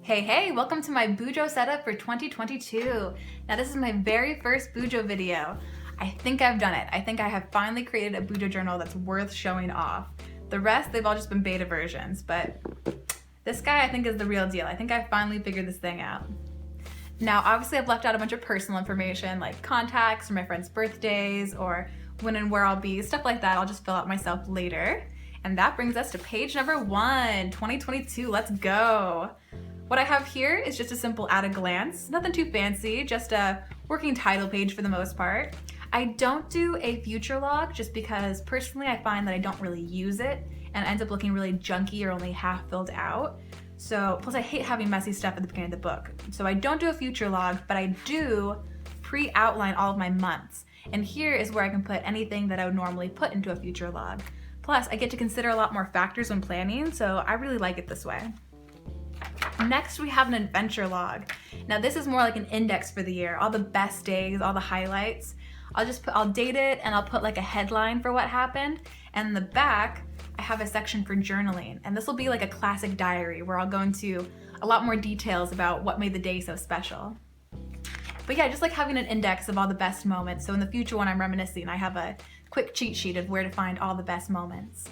Hey, welcome to my Bujo setup for 2022. Now this is my very first Bujo video. I think I've done it. I think I have finally created a Bujo journal that's worth showing off. The rest, they've all just been beta versions, but this guy I think is the real deal. I think I finally figured this thing out. Now obviously I've left out a bunch of personal information like contacts or my friends' birthdays or when and where I'll be, stuff like that. I'll just fill out myself later. And that brings us to page number 1, 2022, let's go. What I have here is just a simple at a glance, nothing too fancy, just a working title page for the most part. I don't do a future log just because personally I find that I don't really use it and it ends up looking really junky or only half filled out. So, plus I hate having messy stuff at the beginning of the book. So I don't do a future log, but I do pre-outline all of my months. And here is where I can put anything that I would normally put into a future log. Plus, I get to consider a lot more factors when planning, so I really like it this way. Next, we have an adventure log. Now this is more like an index for the year, all the best days, all the highlights. I'll date it and I'll put like a headline for what happened. And in the back, I have a section for journaling. And this will be like a classic diary where I'll go into a lot more details about what made the day so special. But yeah, just like having an index of all the best moments. So in the future when I'm reminiscing, I have a quick cheat sheet of where to find all the best moments.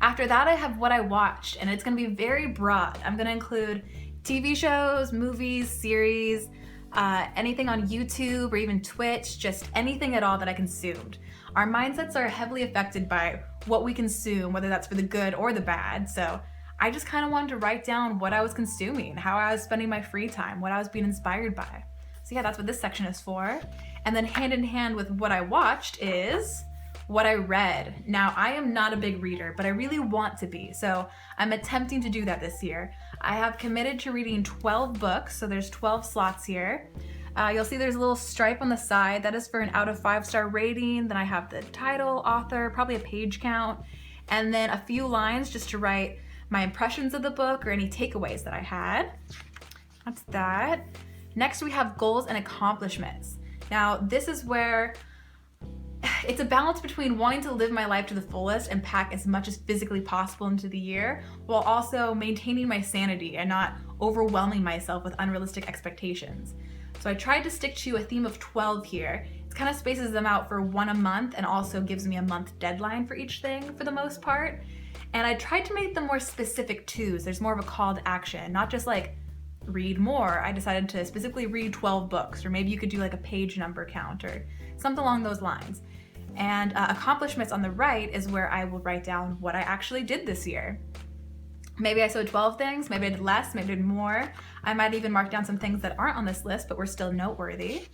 After that, I have what I watched, and it's gonna be very broad. I'm gonna include TV shows, movies, series, anything on YouTube or even Twitch, just anything at all that I consumed. Our mindsets are heavily affected by what we consume, whether that's for the good or the bad. So I just kind of wanted to write down what I was consuming, how I was spending my free time, what I was being inspired by. So yeah, that's what this section is for. And then hand in hand with what I watched is what I read. Now, I am not a big reader, but I really want to be, so I'm attempting to do that this year. I have committed to reading 12 books, so there's 12 slots here. You'll see there's a little stripe on the side. That is for an out of 5-star rating. Then I have the title, author, probably a page count, and then a few lines just to write my impressions of the book or any takeaways that I had. That's that. Next, we have goals and accomplishments. Now, this is where it's a balance between wanting to live my life to the fullest and pack as much as physically possible into the year, while also maintaining my sanity and not overwhelming myself with unrealistic expectations. So I tried to stick to a theme of 12 here. It kind of spaces them out for one a month and also gives me a month deadline for each thing for the most part. And I tried to make them more specific too, so there's more of a call to action, not just like read more. I decided to specifically read 12 books, or maybe you could do like a page number count or something along those lines. And accomplishments on the right is where I will write down what I actually did this year. Maybe I sewed 12 things, maybe I did less, maybe I did more. I might even mark down some things that aren't on this list, but were still noteworthy.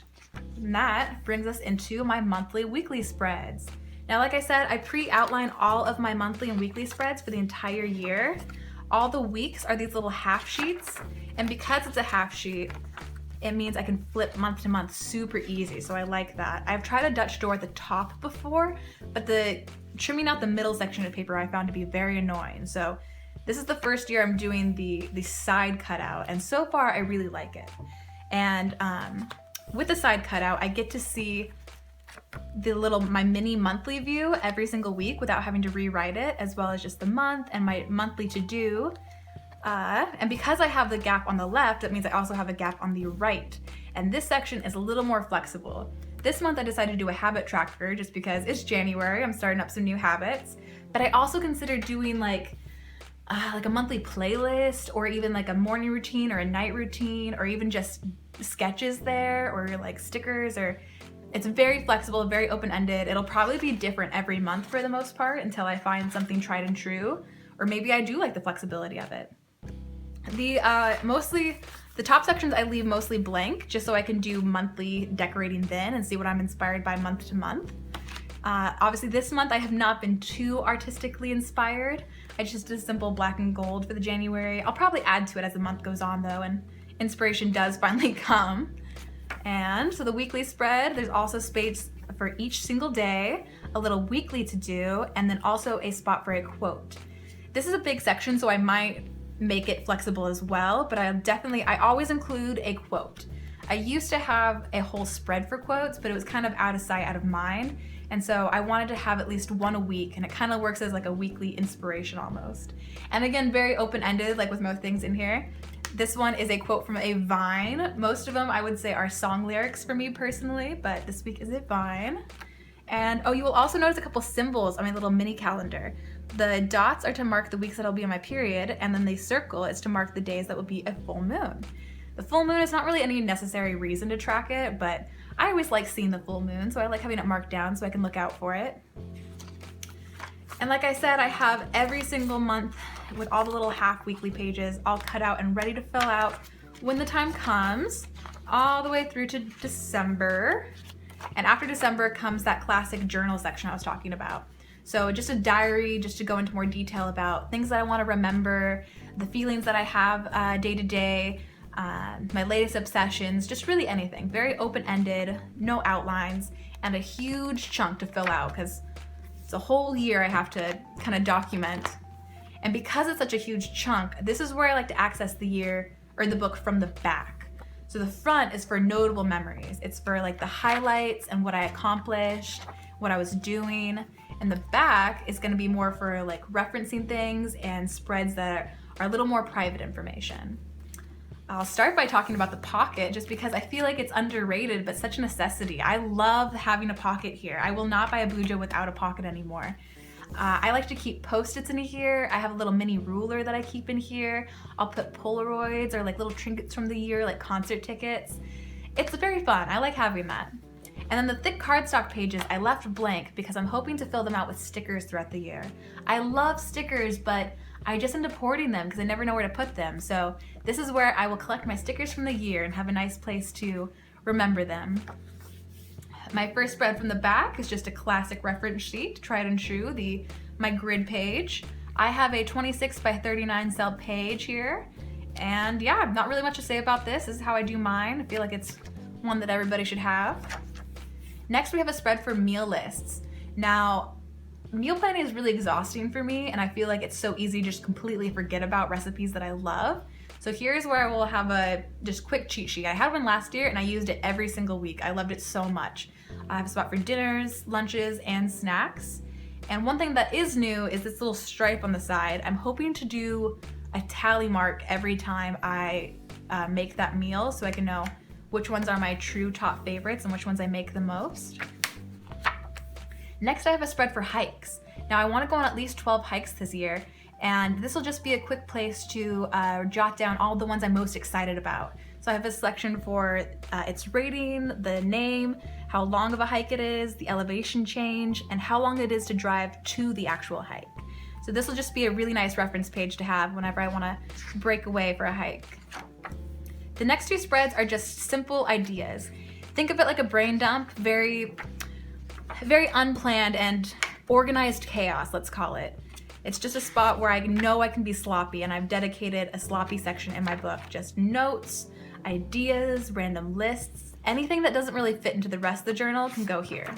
And that brings us into my monthly weekly spreads. Now, like I said, I pre-outline all of my monthly and weekly spreads for the entire year. All the weeks are these little half sheets, and because it's a half sheet, it means I can flip month to month super easy, so I like that. I've tried a Dutch door at the top before, but the trimming out the middle section of paper I found to be very annoying. So this is the first year I'm doing the side cutout, and so far I really like it. And with the side cutout, I get to see my mini monthly view every single week without having to rewrite it, as well as just the month and my monthly to-do. And because I have the gap on the left, that means I also have a gap on the right. And this section is a little more flexible. This month I decided to do a habit tracker just because it's January, I'm starting up some new habits. But I also considered doing like a monthly playlist, or even like a morning routine or a night routine, or even just sketches there, or like stickers, or it's very flexible, very open-ended. It'll probably be different every month for the most part until I find something tried and true, or maybe I do like the flexibility of it. The top sections I leave mostly blank just so I can do monthly decorating then and see what I'm inspired by month to month. Obviously this month I have not been too artistically inspired. I just did a simple black and gold for the January. I'll probably add to it as the month goes on though, and inspiration does finally come. And so the weekly spread, there's also space for each single day, a little weekly to do, and then also a spot for a quote. This is a big section, so I might make it flexible as well, but I always include a quote. I used to have a whole spread for quotes, but it was kind of out of sight, out of mind. And so I wanted to have at least one a week, and it kind of works as like a weekly inspiration almost. And again, very open-ended, like with most things in here. This one is a quote from a Vine. Most of them I would say are song lyrics for me personally, but this week is a Vine. And oh, you will also notice a couple symbols on my little mini calendar. The dots are to mark the weeks that I'll be on my period, and then the circle is to mark the days that will be a full moon. The full moon is not really any necessary reason to track it, but I always like seeing the full moon, so I like having it marked down so I can look out for it. And like I said, I have every single month with all the little half weekly pages all cut out and ready to fill out when the time comes, all the way through to December. And after December comes that classic journal section I was talking about. So just a diary, just to go into more detail about things that I want to remember, the feelings that I have day to day, my latest obsessions, just really anything. Very open-ended, no outlines, and a huge chunk to fill out because it's a whole year I have to kind of document. And because it's such a huge chunk, this is where I like to access the year or the book from the back. So the front is for notable memories. It's for like the highlights and what I accomplished, what I was doing. And the back is going to be more for like referencing things and spreads that are a little more private information. I'll start by talking about the pocket just because I feel like it's underrated but such a necessity. I love having a pocket here. I will not buy a Bujo without a pocket anymore. I like to keep Post-its in here. I have a little mini ruler that I keep in here. I'll put Polaroids or like little trinkets from the year, like concert tickets. It's very fun. I like having that. And then the thick cardstock pages I left blank because I'm hoping to fill them out with stickers throughout the year. I love stickers, but I just end up hoarding them because I never know where to put them. So this is where I will collect my stickers from the year and have a nice place to remember them. My first spread from the back is just a classic reference sheet, tried and true, my grid page. I have a 26 by 39 cell page here. And yeah, not really much to say about this. This is how I do mine. I feel like it's one that everybody should have. Next, we have a spread for meal lists. Now, meal planning is really exhausting for me, and I feel like it's so easy to just completely forget about recipes that I love. So here's where I will have a just quick cheat sheet. I had one last year and I used it every single week. I loved it so much. I have a spot for dinners, lunches, and snacks. And one thing that is new is this little stripe on the side. I'm hoping to do a tally mark every time I make that meal so I can know which ones are my true top favorites and which ones I make the most. Next, I have a spread for hikes. Now I want to go on at least 12 hikes this year, and this will just be a quick place to jot down all the ones I'm most excited about. So I have a selection for its rating, the name, how long of a hike it is, the elevation change, and how long it is to drive to the actual hike. So this will just be a really nice reference page to have whenever I want to break away for a hike. The next two spreads are just simple ideas. Think of it like a brain dump, very unplanned and organized chaos, let's call it. It's just a spot where I know I can be sloppy, and I've dedicated a sloppy section in my book. Just notes, ideas, random lists, anything that doesn't really fit into the rest of the journal can go here.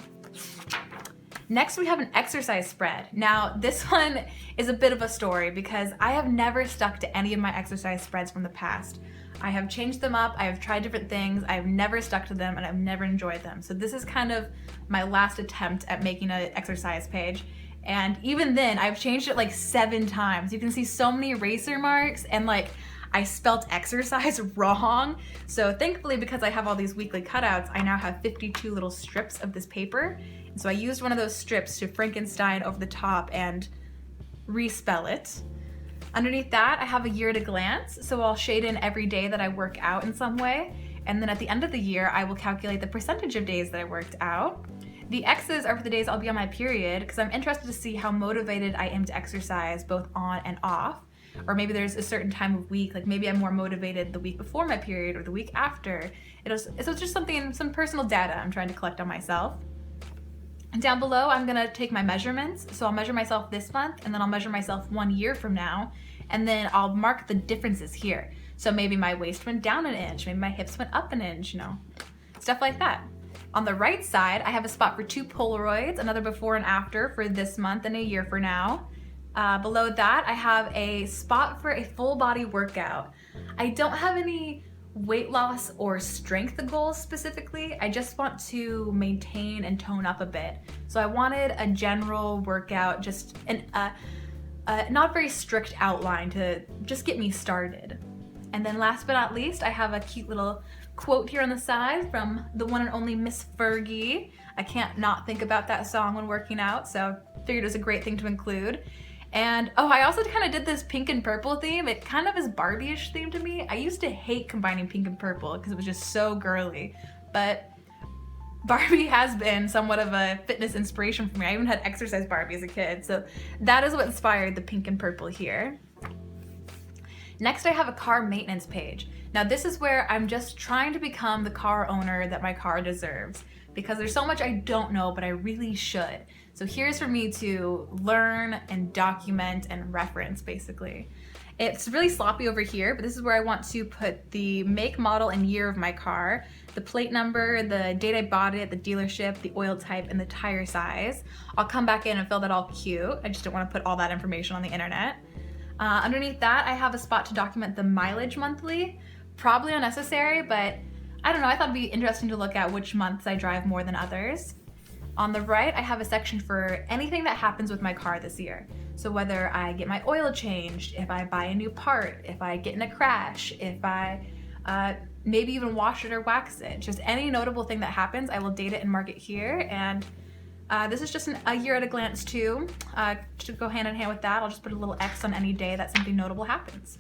Next, we have an exercise spread. Now, this one is a bit of a story because I have never stuck to any of my exercise spreads from the past. I have changed them up, I have tried different things, I've never stuck to them, and I've never enjoyed them. So this is kind of my last attempt at making an exercise page. And even then, I've changed it like 7 times. You can see so many eraser marks, and like I spelt exercise wrong. So thankfully, because I have all these weekly cutouts, I now have 52 little strips of this paper. And so I used one of those strips to Frankenstein over the top and respell it. Underneath that, I have a year at a glance, so I'll shade in every day that I work out in some way, and then at the end of the year, I will calculate the percentage of days that I worked out. The X's are for the days I'll be on my period, because I'm interested to see how motivated I am to exercise both on and off, or maybe there's a certain time of week, like maybe I'm more motivated the week before my period or the week after. So it's just some personal data I'm trying to collect on myself. And down below, I'm gonna take my measurements. So I'll measure myself this month, and then I'll measure myself 1 year from now, and then I'll mark the differences here. So maybe my waist went down an inch, maybe my hips went up an inch, stuff like that. On the right side, I have a spot for 2 Polaroids, another before and after for this month and a year for now. Below that, I have a spot for a full body workout. I don't have any weight loss or strength goals specifically. I just want to maintain and tone up a bit. So I wanted a general workout, just not very strict outline to just get me started. And then last but not least, I have a cute little quote here on the side from the one and only Miss Fergie. I can't not think about that song when working out, so figured it was a great thing to include. And oh, I also kind of did this pink and purple theme. It kind of is Barbie-ish theme to me. I used to hate combining pink and purple because it was just so girly, but Barbie has been somewhat of a fitness inspiration for me. I even had exercise Barbie as a kid, so that is what inspired the pink and purple here. Next, I have a car maintenance page. Now this is where I'm just trying to become the car owner that my car deserves, because there's so much I don't know, but I really should. So here's for me to learn and document and reference, basically. It's really sloppy over here, but this is where I want to put the make, model, and year of my car, the plate number, the date I bought it, the dealership, the oil type, and the tire size. I'll come back in and fill that all cute. I just don't want to put all that information on the internet. Underneath that, I have a spot to document the mileage monthly. Probably unnecessary, but I don't know, I thought it'd be interesting to look at which months I drive more than others. On the right, I have a section for anything that happens with my car this year. So whether I get my oil changed, if I buy a new part, if I get in a crash, if I maybe even wash it or wax it, just any notable thing that happens, I will date it and mark it here. And this is just a year at a glance too. To go hand in hand with that, I'll just put a little X on any day that something notable happens.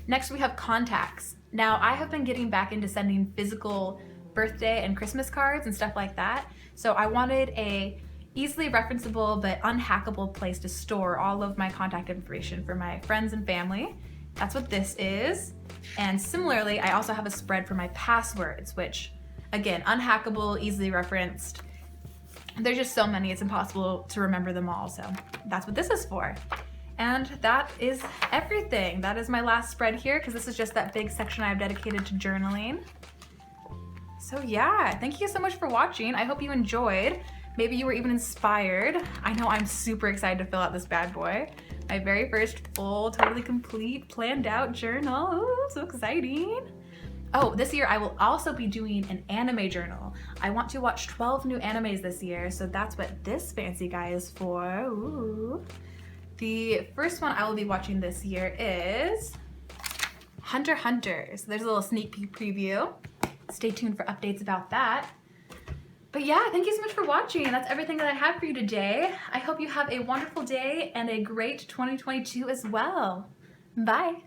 Next, we have contacts. Now, I have been getting back into sending physical birthday and Christmas cards and stuff like that. So I wanted a easily referenceable but unhackable place to store all of my contact information for my friends and family. That's what this is. And similarly, I also have a spread for my passwords, which again, unhackable, easily referenced. There's just so many, it's impossible to remember them all. So that's what this is for. And that is everything. That is my last spread here, because this is just that big section I've dedicated to journaling. So yeah, thank you so much for watching. I hope you enjoyed. Maybe you were even inspired. I know I'm super excited to fill out this bad boy. My very first full, totally complete, planned out journal. Ooh, so exciting. Oh, this year I will also be doing an anime journal. I want to watch 12 new animes this year, so that's what this fancy guy is for. Ooh. The first one I will be watching this year is Hunter x Hunter. So there's a little sneak peek preview. Stay tuned for updates about that. But yeah, thank you so much for watching. That's everything that I have for you today. I hope you have a wonderful day and a great 2022 as well. Bye.